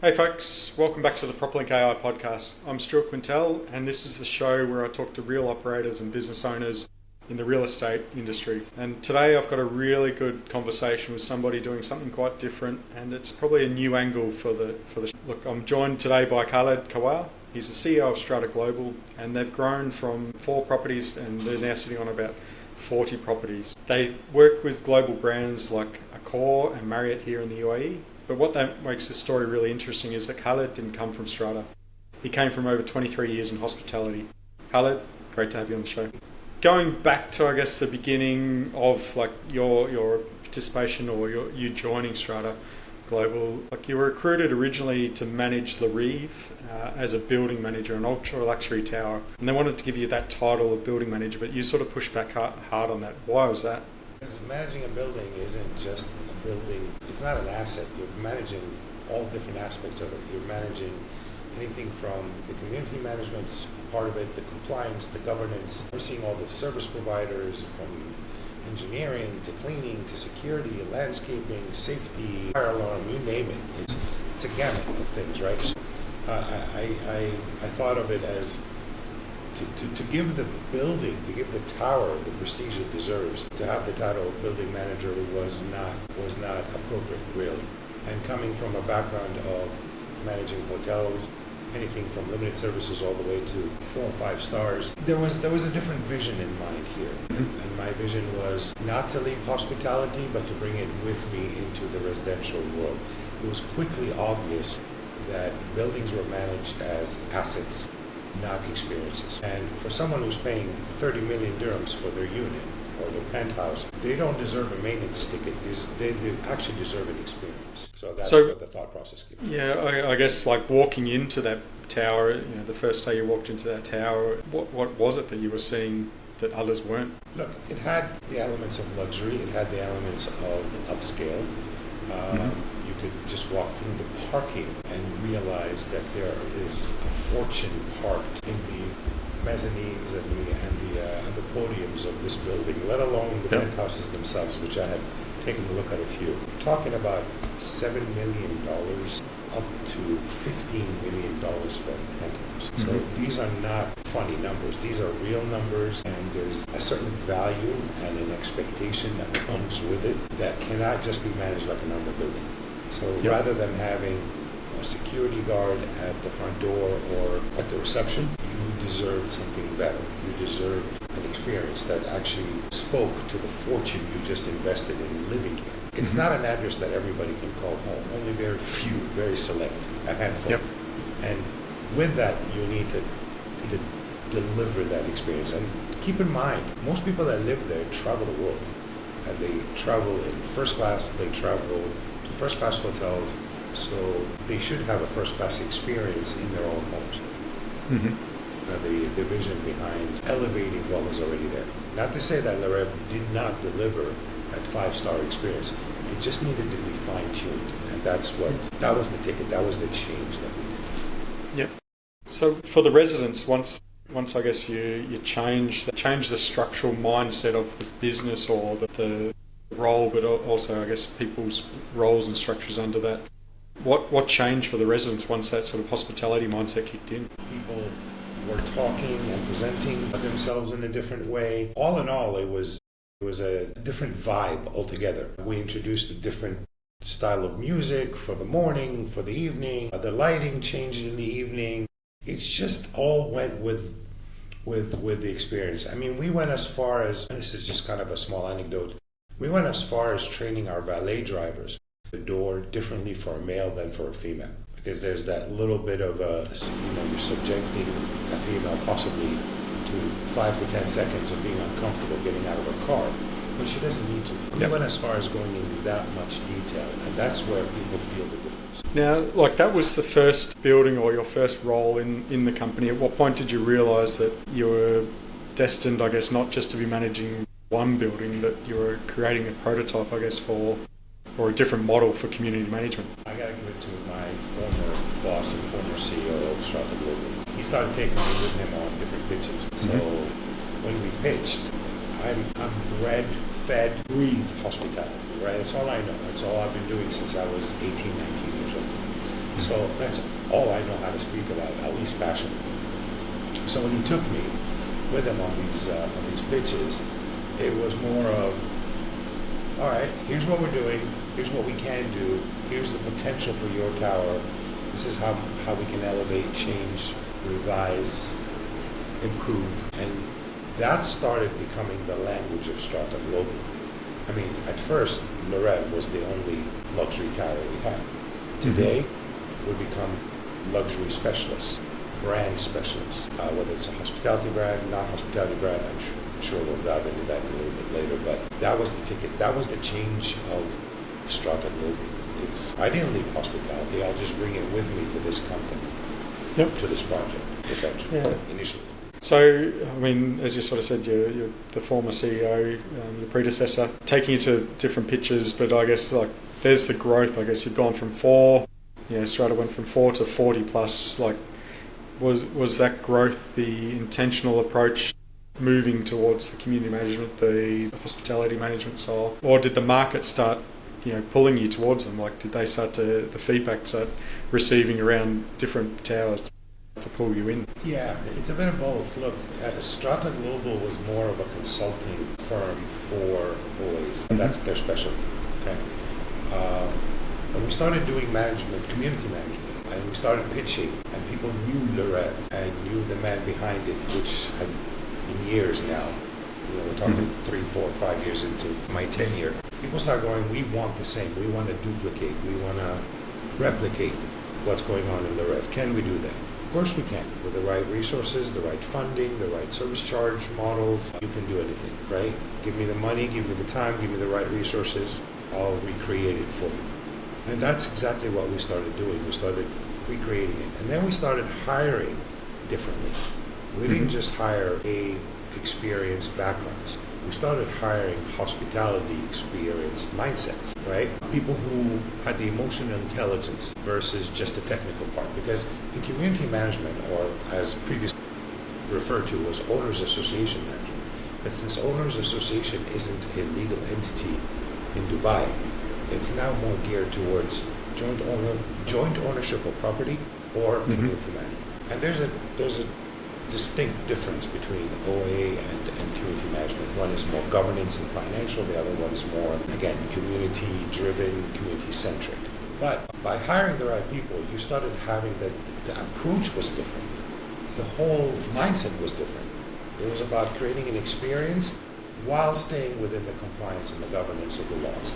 Hey folks, welcome back to the PropLink AI podcast. I'm Stuart Quintel, and this is the show where I talk to real operators and business owners in the real estate industry. And today I've got a really good conversation with somebody doing something quite different, and it's probably a new angle for the Look, I'm joined today by Khaled Kaawar. He's the CEO of Strata Global, and they've grown from 4 properties and they're now sitting on about 40 properties. They work with global brands like Accor and Marriott here in the UAE. But what that makes this story really interesting is that Khaled didn't come from Strata. He came from over 23 years in hospitality. Khaled, great to have you on the show. Going back to, I guess, the beginning of like your participation or you joining Strata Global, like you were recruited originally to manage the Reeve as a building manager, an ultra luxury tower, and they wanted to give you that title of building manager, but you sort of pushed back hard on that. Why was that? Because managing a building isn't just a building, it's not an asset. You're managing all different aspects of it. You're managing anything from the community management part of it, the compliance, the governance, overseeing all the service providers, from engineering to cleaning to security, landscaping, safety, fire alarm, you name it. It's a gamut of things, right? So, I thought of it as to give the building, to give the tower the prestige it deserves. To have the title of building manager was not appropriate, really. And coming from a background of managing hotels, anything from limited services all the way to 4 or 5 stars, there was a different vision in mind here. And my vision was not to leave hospitality, but to bring it with me into the residential world. It was quickly obvious that buildings were managed as assets, not experiences. And for someone who's paying 30 million dirhams for their unit or their penthouse, they don't deserve a maintenance ticket. They actually deserve an experience. So that's what the thought process gave me. Yeah, I guess like walking into that tower, the first day you walked into that tower, what was it that you were seeing that others weren't? Look, it had the elements of luxury. It had the elements of upscale. You could just walk through the parking and realize that there is a fortune parked in the mezzanines and the podiums of this building, let alone the penthouses themselves, which I had taken a look at a few. Talking about $7 million up to $15 million for a penthouse. So these are not funny numbers. These are real numbers, and there's a certain value and an expectation that comes with it that cannot just be managed like a normal building. So rather than having a security guard at the front door or at the reception, you deserved something better. You deserved an experience that actually spoke to the fortune you just invested in living here. It's not an address that everybody can call home. Only very few, very select, a handful. And with that, you need to deliver that experience. And keep in mind, most people that live there travel the world. And they travel in first class, they travel to first class hotels, so they should have a first class experience in their own homes. The vision behind elevating what was already there. Not to say that Le Rev did not deliver that 5-star experience. It just needed to be fine-tuned, and that was the ticket, that was the change that we did. So for the residents, once I guess you change the structural mindset of the business or the role, but also I guess people's roles and structures under that. What changed for the residents once that sort of hospitality mindset kicked in? People were talking and presenting themselves in a different way. All in all, it was a different vibe altogether. We introduced a different style of music for the morning, for the evening. The lighting changed in the evening. It just all went with the experience. I mean, we went as far as, this is just kind of a small anecdote, we went as far as training our valet drivers the door differently for a male than for a female. Because there's that little bit of you're subjecting a female possibly to 5 to 10 seconds of being uncomfortable getting out of her car, but she doesn't need to. We went as far as going into that much detail, and that's where people feel the difference. Now, like that was the first building or your first role in the company. At what point did you realise that you were destined, I guess, not just to be managing one building, that you were creating a prototype, I guess, or a different model for community management? I got to give it to my former boss and former CEO of Strata Global. He started taking me with him on different pitches. So when we pitched, I'm bred, fed, breathed hospitality, right? That's all I know. That's all I've been doing since I was 18, 19 years old. So that's all I know how to speak about, at least passionately. So when he took me with him on these pitches, it was more of, all right, here's what we're doing, here's what we can do, here's the potential for your tower, this is how we can elevate, change, revise, improve. And that started becoming the language of Strata Global. I mean, at first, Le Rêve was the only luxury tower we had. Today, we've become luxury specialists, brand specialists, whether it's a hospitality brand, non-hospitality brand. I'm sure we'll dive into that a little bit later, but that was the ticket. That was the change of Strata Global. I didn't leave hospitality. I'll just bring it with me to this company, to this project, essentially, initially. So, I mean, as you sort of said, you're the former CEO, your predecessor, taking you to different pitches, but I guess like there's the growth. I guess you've gone from 4, Strata went from 4 to 40 plus. Like, was that growth the intentional approach, moving towards the community management, the hospitality management style, or did the market start, pulling you towards them? Like, did they the feedback start receiving around different towers to pull you in? Yeah, it's a bit of both. Look, Strata Global was more of a consulting firm for OAs. That's their specialty. Okay, and we started doing management, community management, and we started pitching, and people knew Le Rêve and knew the man behind it, which had been years now. We're talking 3, 4, 5 years into my tenure. People start going, we want the same. We want to duplicate. We want to replicate what's going on in Le Rêve. Can we do that? Of course we can. With the right resources, the right funding, the right service charge models, you can do anything, right? Give me the money, give me the time, give me the right resources, I'll recreate it for you. And that's exactly what we started doing. We started recreating it. And then we started hiring differently. We didn't just hire experienced backgrounds. We started hiring hospitality experience mindsets, right? People who had the emotional intelligence versus just the technical part. Because in community management, or as previously referred to as owners association management, but this owners association isn't a legal entity in Dubai. It's now more geared towards joint ownership of property or community management. And there's a distinct difference between OA and community management. One is more governance and financial, the other one is more, again, community-driven, community-centric. But by hiring the right people, you started having the approach was different. The whole mindset was different. It was about creating an experience while staying within the compliance and the governance of the laws.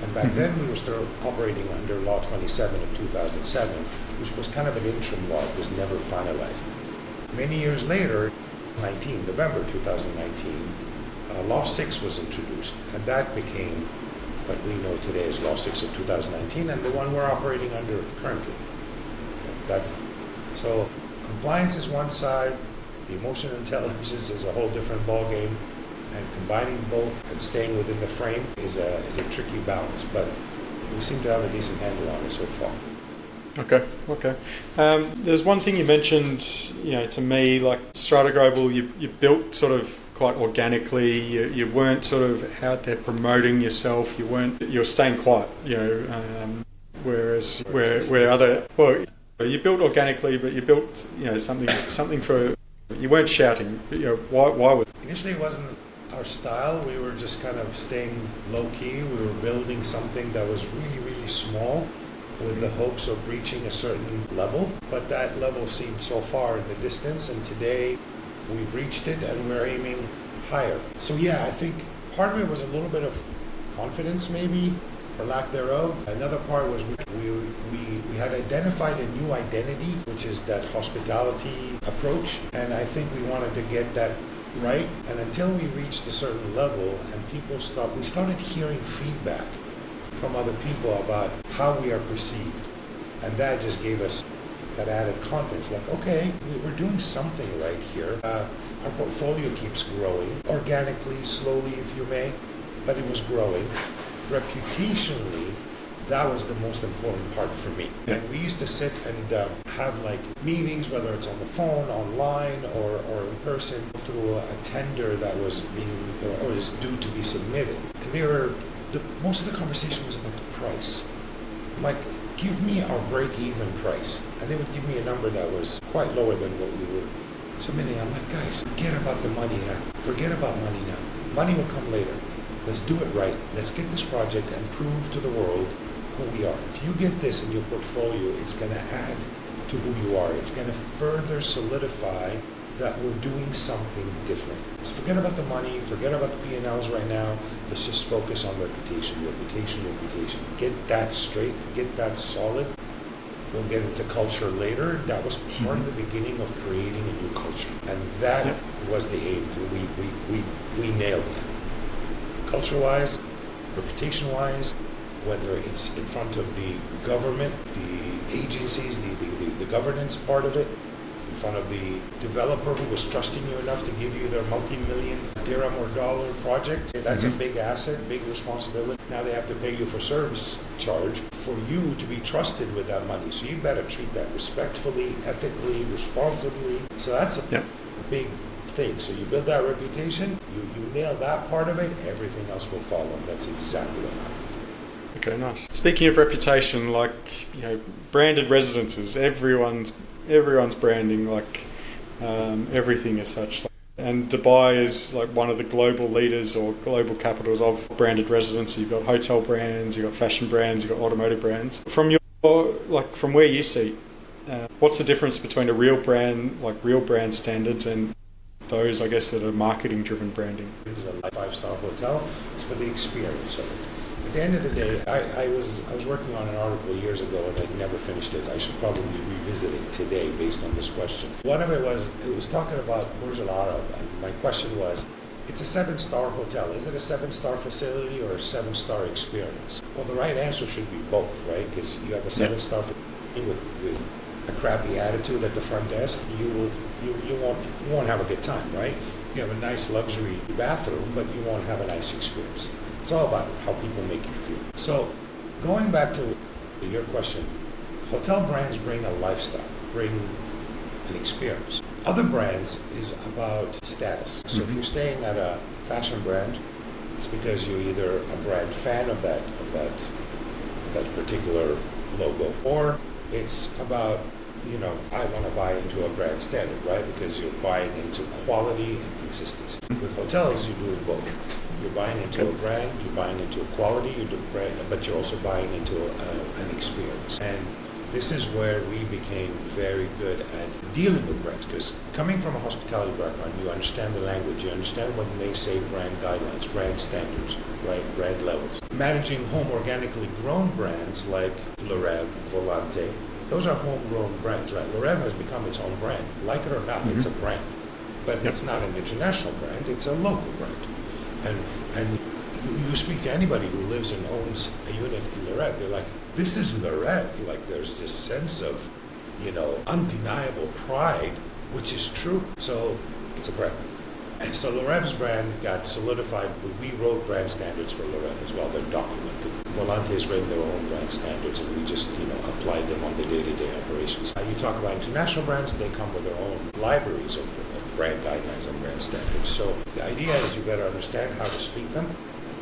And back then we were still operating under Law 27 of 2007, which was kind of an interim law. It was never finalized. Many years later, November 2019, Law 6 was introduced, and that became what we know today as Law 6 of 2019, and the one we're operating under currently. So compliance is one side, the emotional intelligence is a whole different ballgame, and combining both and staying within the frame is a tricky balance, but we seem to have a decent handle on it so far. Okay. There's one thing you mentioned, to me, like Strata Global, you built sort of quite organically. You weren't sort of out there promoting yourself. You were staying quiet. Whereas you built organically, but you built something for. You weren't shouting. Why would? Initially, it wasn't our style. We were just kind of staying low key. We were building something that was really, really small, with the hopes of reaching a certain level, but that level seemed so far in the distance, and today we've reached it and we're aiming higher. So I think part of it was a little bit of confidence maybe, or lack thereof. Another part was we had identified a new identity, which is that hospitality approach, and I think we wanted to get that right, and until we reached a certain level and we started hearing feedback from other people about how we are perceived. And that just gave us that added confidence, like, okay, we're doing something right here. Our portfolio keeps growing, organically, slowly, if you may, but it was growing. Reputationally, that was the most important part for me. And we used to sit and have meetings, whether it's on the phone, online, or in person, through a tender that was is due to be submitted. And most of the conversation was about the price. give me our break-even price. And they would give me a number that was quite lower than what we were submitting. I'm like, guys, forget about the money now. Forget about money now. Money will come later. Let's do it right. Let's get this project and prove to the world who we are. If you get this in your portfolio, it's going to add to who you are. It's going to further solidify that we're doing something different. So forget about the money, forget about the P&Ls right now. Let's just focus on reputation. Get that straight, get that solid. We'll get into culture later. That was part of the beginning of creating a new culture. And that was the aim. We nailed that. Culture-wise, reputation-wise, whether it's in front of the government, the agencies, the governance part of it, in front of the developer who was trusting you enough to give you their multi-million dirham or dollar project. That's a big asset, big responsibility. Now they have to pay you for service charge for you to be trusted with that money. So you better treat that respectfully, ethically, responsibly. So that's a big thing. So you build that reputation, you nail that part of it, everything else will follow. That's exactly what happened. Okay, nice. Speaking of reputation, like, branded residences, everyone's branding, like, everything as such. And Dubai is like one of the global leaders or global capitals of branded residency. You've got hotel brands, you've got fashion brands, you've got automotive brands. From where you see, what's the difference between a real brand standards and those, I guess, that are marketing-driven branding? It's a 5-star hotel. It's for the experience of it. At the end of the day, I was working on an article years ago and I never finished it. I should probably revisit it today based on this question. One of it was talking about Burj Al Arab, and my question was, it's a 7-star hotel. Is it a 7-star facility or a 7-star experience? Well, the right answer should be both, right? Because you have a 7-star facility with a crappy attitude at the front desk, you won't have a good time, right? You have a nice luxury bathroom, but you won't have a nice experience. It's all about how people make you feel. So, going back to your question, hotel brands bring a lifestyle, bring an experience. Other brands is about status. So if you're staying at a fashion brand, it's because you're either a brand fan of that particular logo, or it's about, I want to buy into a brand standard, right? Because you're buying into quality and consistency. With hotels, you do both. You're buying into a brand, you're buying into a quality, but you're also buying into an experience. And this is where we became very good at dealing with brands, because coming from a hospitality background, you understand the language, you understand when they say brand guidelines, brand standards, right, brand levels. Managing home organically grown brands like Le Rêve, Volante, those are homegrown brands, right? Le Rêve has become its own brand. Like it or not, it's a brand. But it's not an international brand, it's a local brand. And you speak to anybody who lives and owns a unit in Le Rêve, they're like, this is Le Rêve. Like, there's this sense of, undeniable pride, which is true. So it's a brand. And so Le Rêve's brand got solidified. We wrote brand standards for Le Rêve as well. They're documented. Volante has written their own brand standards, and we just, applied them on the day-to-day operations. You talk about international brands, they come with their own libraries of brand guidelines and brand standards. So the idea is you better understand how to speak them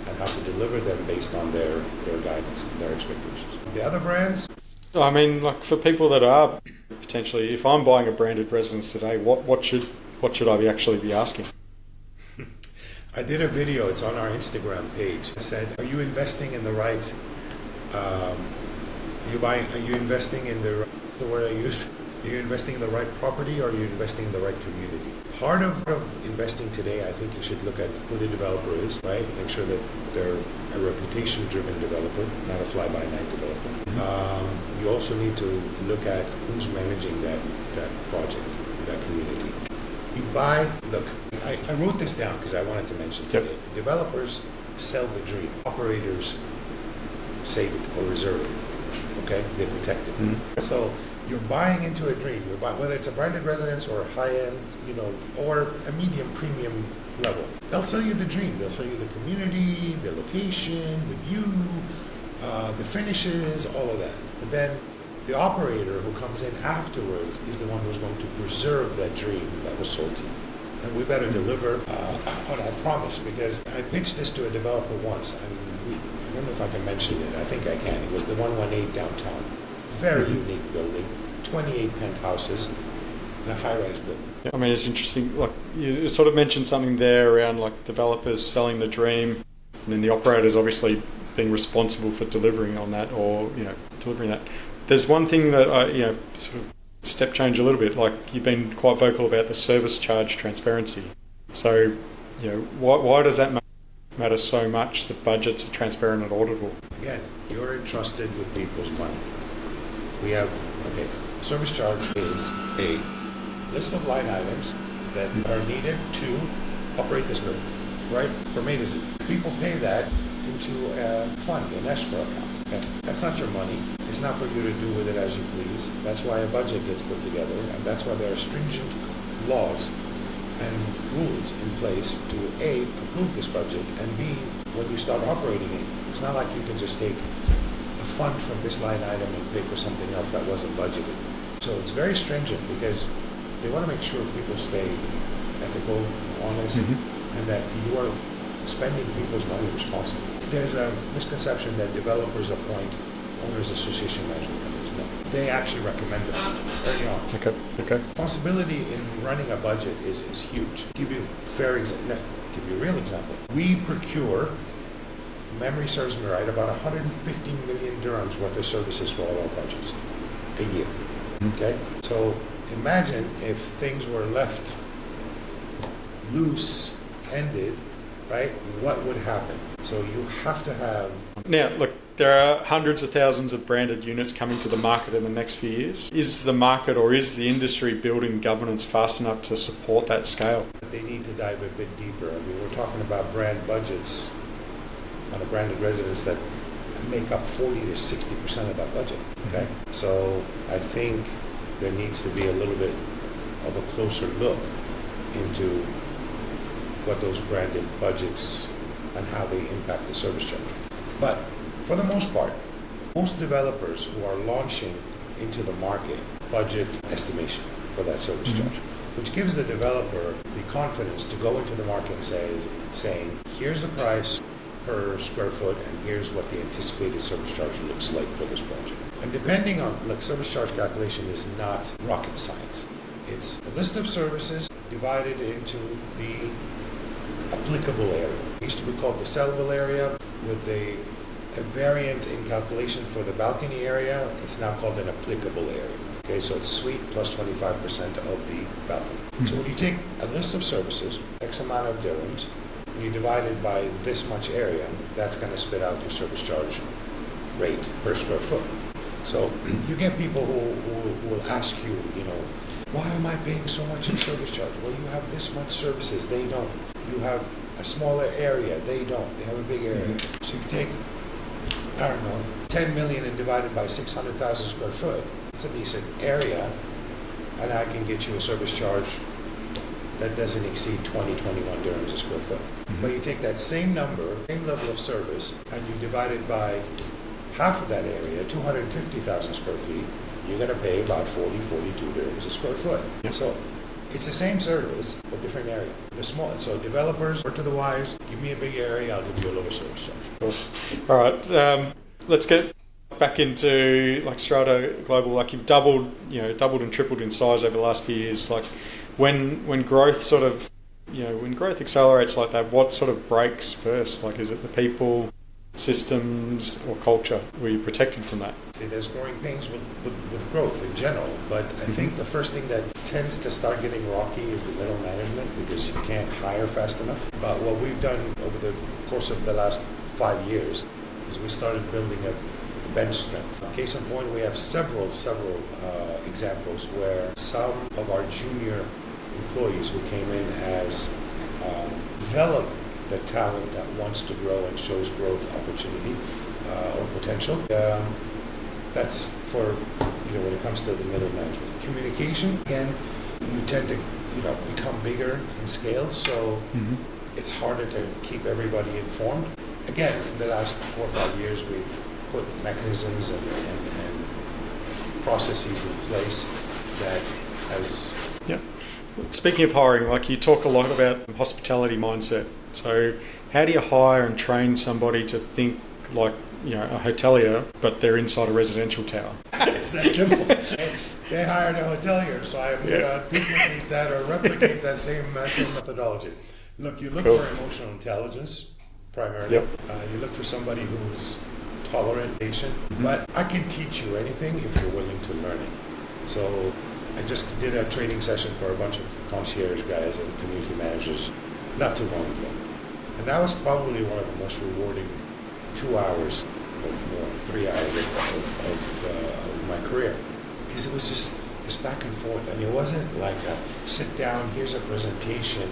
and how to deliver them based on their guidance and their expectations. The other brands? I mean, like, for people that are potentially, if I'm buying a branded residence today, what should I actually be asking? I did a video, it's on our Instagram page. I said, are you investing in the right, are you investing in the word I used? Are you investing in the right property, or are you investing in the right community? Part of investing today, I think you should look at who the developer is, right? Make sure that they're a reputation-driven developer, not a fly-by-night developer. You also need to look at who's managing that project, that community. I wrote this down because I wanted to mention today. Developers sell the dream. Operators save it or reserve it. Okay? They protect it. So you're buying into a dream. You're buying, whether it's a branded residence or a high-end, or a medium premium level. They'll sell you the dream. They'll sell you the community, the location, the view, the finishes, all of that. But then the operator who comes in afterwards is the one who's going to preserve that dream that was sold to you. And we better deliver on our promise, because I pitched this to a developer once. I don't know if I can mention it. I think I can. It was the 118 downtown. very unique building, 28 penthouses, and a high-rise building. Yeah, I mean, it's interesting. Like you sort of mentioned something there around like developers selling the dream, and then the operators obviously being responsible for delivering on that, or delivering that. There's one thing that I sort of step change a little bit. Like you've been quite vocal about the service charge transparency. So why does that matter so much that budgets are transparent and auditable? Again, you're entrusted with people's money. Service charge is a list of line items that are needed to operate this building, right? From A to Z. People pay that into a fund, an escrow account. Okay? That's not your money. It's not for you to do with it as you please. That's why a budget gets put together, and that's why there are stringent laws and rules in place to A, approve this budget, and B, when you start operating it, it's not like you can just take a fund from this line item and pay for something else that wasn't budgeted. So it's very stringent because they want to make sure people stay ethical, honest, and that you are spending people's money responsibly. There's a misconception that developers appoint owners association management companies. No, they actually recommend them early on. Okay. Responsibility in running a budget is huge. Give you a real example. We procure, memory serves me right, about 150 million dirhams worth of services for all our projects a year. Okay, so imagine if things were left loose-ended, right? What would happen? So you have to have... Now, look, there are hundreds of thousands of branded units coming to the market in the next few years. Is the market or is the industry building governance fast enough to support that scale? They need to dive a bit deeper. I mean, we're talking about brand budgets on a branded residence that make up 40 to 60% of that budget. Okay, so I think there needs to be a little bit of a closer look into what those branded budgets and how they impact the service charge. But for the most part, most developers who are launching into the market budget estimation for that service charge, which gives the developer the confidence to go into the market and saying, here's the price per square foot, and here's what the anticipated service charge looks like for this project. And depending on, service charge calculation is not rocket science. It's a list of services divided into the applicable area. It used to be called the sellable area, with a variant in calculation for the balcony area. It's now called an applicable area. Okay, so it's suite plus 25% of the balcony. So when you take a list of services, X amount of dirhams, and you divide it by this much area, that's going to spit out your service charge rate per square foot. So you get people who will ask you, why am I paying so much in service charge? Well, you have this much services, they don't. You have a smaller area, they don't. They have a big area. So if you take, 10 million and divide it by 600,000 square foot, it's a decent area, and I can get you a service charge that doesn't exceed 21 dirhams a square foot. But you take that same number, same level of service, and you divide it by half of that area, 250,000 square feet, you're going to pay about 42 dirhams a square foot. So it's the same service, but different area. So developers, work to the wise, give me a big area, I'll give you a lower service charge. Of course. All right, let's get back into Strata Global. You've doubled and tripled in size over the last few years. When growth when growth accelerates like that, what sort of breaks first? Is it the people, systems, or culture? Were you protected from that? See, there's growing pains with growth in general, but I think the first thing that tends to start getting rocky is the middle management, because you can't hire fast enough. But what we've done over the course of the last 5 years is we started building a bench strength. Case in point, we have several examples where some of our junior employees who came in as developed the talent that wants to grow and shows growth opportunity or potential. That's for when it comes to the middle management. Communication, again, you tend to become bigger in scale, so it's harder to keep everybody informed. Again, in the last 4 or 5 years, we've put mechanisms and processes in place that has... Yeah. Speaking of hiring, you talk a lot about hospitality mindset. So how do you hire and train somebody to think like a hotelier, but they're inside a residential tower. It's that simple. They hired a hotelier, so I'm going to duplicate that or replicate that same methodology. Look, you look for emotional intelligence primarily. Yep. You look for somebody who's tolerant, patient. But I can teach you anything if you're willing to learn it. So I just did a training session for a bunch of concierge guys and community managers not too long ago. And that was probably one of the most rewarding 2 hours or more, 3 hours of my career. Because it was just back and forth. And it wasn't like a sit down, here's a presentation,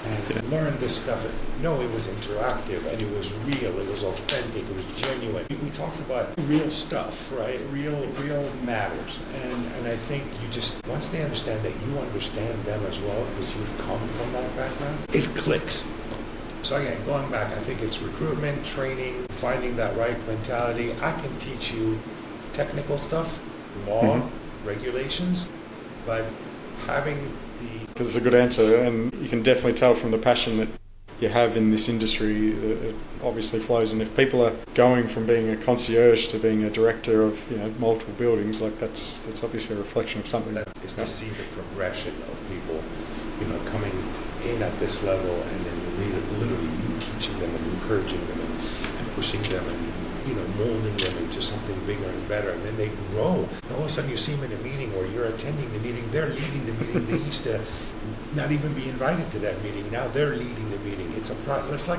and learn this stuff. No, it was interactive, and it was real, it was authentic, it was genuine. We talked about real stuff, right? Real matters. And I think once they understand that you understand them as well, because you've come from that background, it clicks. So again, going back, I think it's recruitment, training, finding that right mentality. I can teach you technical stuff, law, regulations, but having That's a good answer, and you can definitely tell from the passion that you have in this industry. It obviously flows, and if people are going from being a concierge to being a director of multiple buildings, like that's obviously a reflection of something. That is to see the progression of people, coming in at this level, and then literally you teaching them and encouraging them and pushing them and molding them into something bigger and better, and then they grow. And all of a sudden you see them in a meeting where you're attending the meeting, they're leading the meeting. They used to not even be invited to that meeting. Now they're leading the meeting. It's like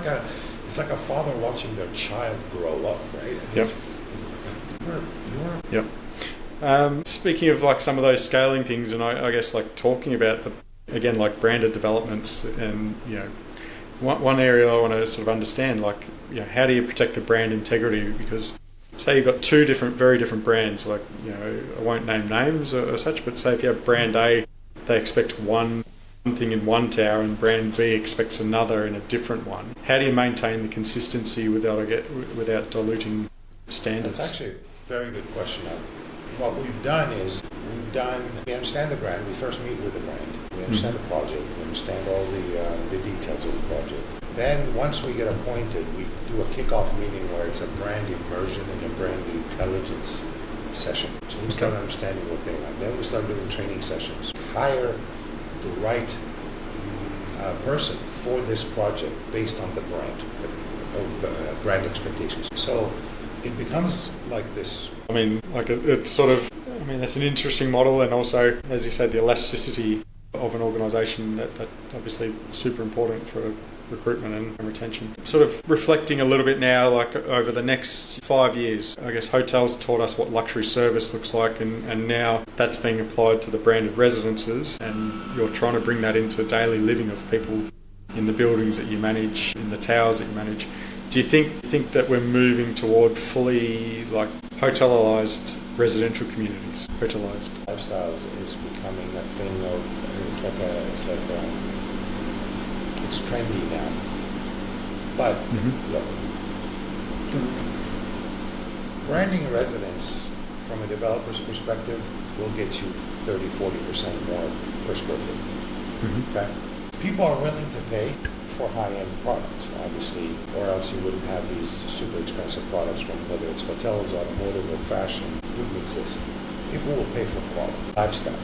a father watching their child grow up, right? And Yep. Speaking of like some of those scaling things, and I guess like talking about like branded developments, and one area I want to sort of understand, like how do you protect the brand integrity? Because say you've got two very different brands, like I won't name names or such, but say if you have brand A, they expect one thing in one tower, and brand B expects another in a different one. How do you maintain the consistency without diluting standards? That's actually a very good question. What we've done is we understand the brand. We first meet with the brand. We understand the project. We understand all the details of the project. Then once we get appointed, we do a kickoff meeting where it's a brand immersion and a brand intelligence session. So we start understanding what they want. Then we start doing training sessions. Hire the right person for this project based on the brand expectations. So it becomes like this. I mean, that's an interesting model, and also, as you said, the elasticity of an organisation that obviously is super important for recruitment and retention. Sort of reflecting a little bit now, like over the next 5 years, I guess hotels taught us what luxury service looks like, and now that's being applied to the branded residences, and you're trying to bring that into daily living of people in the buildings that you manage, in the towers that you manage. Do you think that we're moving toward fully like hotelized residential communities? Hotelized lifestyles is becoming a thing of it's trendy now. But look, branding a residence from a developer's perspective will get you 30-40% more per square foot. Okay, people are willing to pay for high-end products, obviously, or else you wouldn't have these super expensive products from whether it's hotels, automotive, or fashion. Wouldn't exist. People will pay for quality, lifestyle,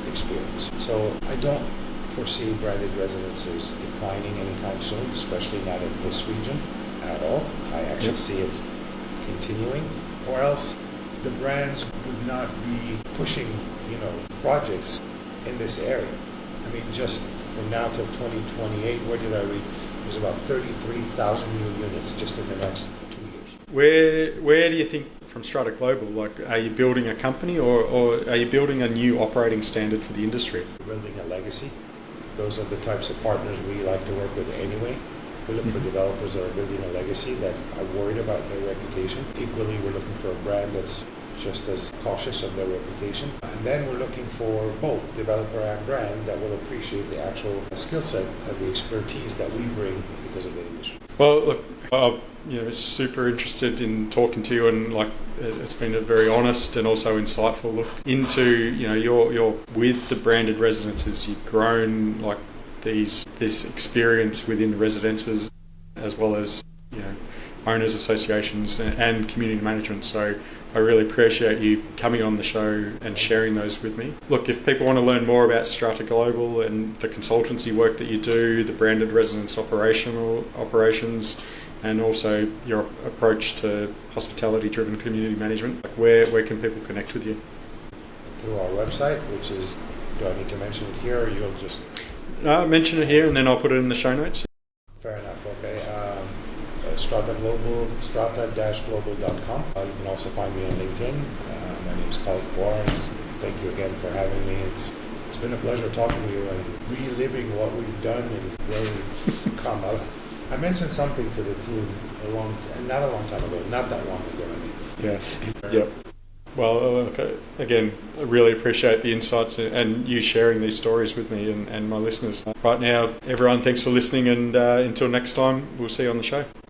experience. So I don't foresee branded residences declining anytime soon, especially not in this region at all. I actually see it continuing, or else the brands would not be pushing, projects in this area. I mean, just from now till 2028, where did I read? There's about 33,000 new units just in the next 2 years. Where do you think, from Strata Global, like, are you building a company or are you building a new operating standard for the industry? We're building a legacy. Those are the types of partners we like to work with anyway. We look for developers that are building a legacy, that are worried about their reputation. Equally, we're looking for a brand that's just as cautious of their reputation. And then we're looking for both developer and brand that will appreciate the actual skill set and the expertise that we bring because of the industry. Well, look, I'm super interested in talking to you, and like it's been a very honest and also insightful look into you're with the branded residences. You've grown like this experience within the residences, as well as owners associations and community management. So I really appreciate you coming on the show and sharing those with me. Look, if people want to learn more about Strata Global and the consultancy work that you do, the branded residence operations, and also your approach to hospitality-driven community management, where can people connect with you? Through our website, which is, do I need to mention it here, or you'll just... Mention it here and then I'll put it in the show notes. Fair enough, okay. Strata Global, strata-global.com. You can also find me on LinkedIn. My name is Khaled Kaawar. Thank you again for having me. It's been a pleasure talking to you and reliving what we've done and where we've come out. I mentioned something to the team not that long ago. Yeah. Yep. Well, again, I really appreciate the insights and you sharing these stories with me and my listeners. Right now, everyone, thanks for listening, and until next time, we'll see you on the show.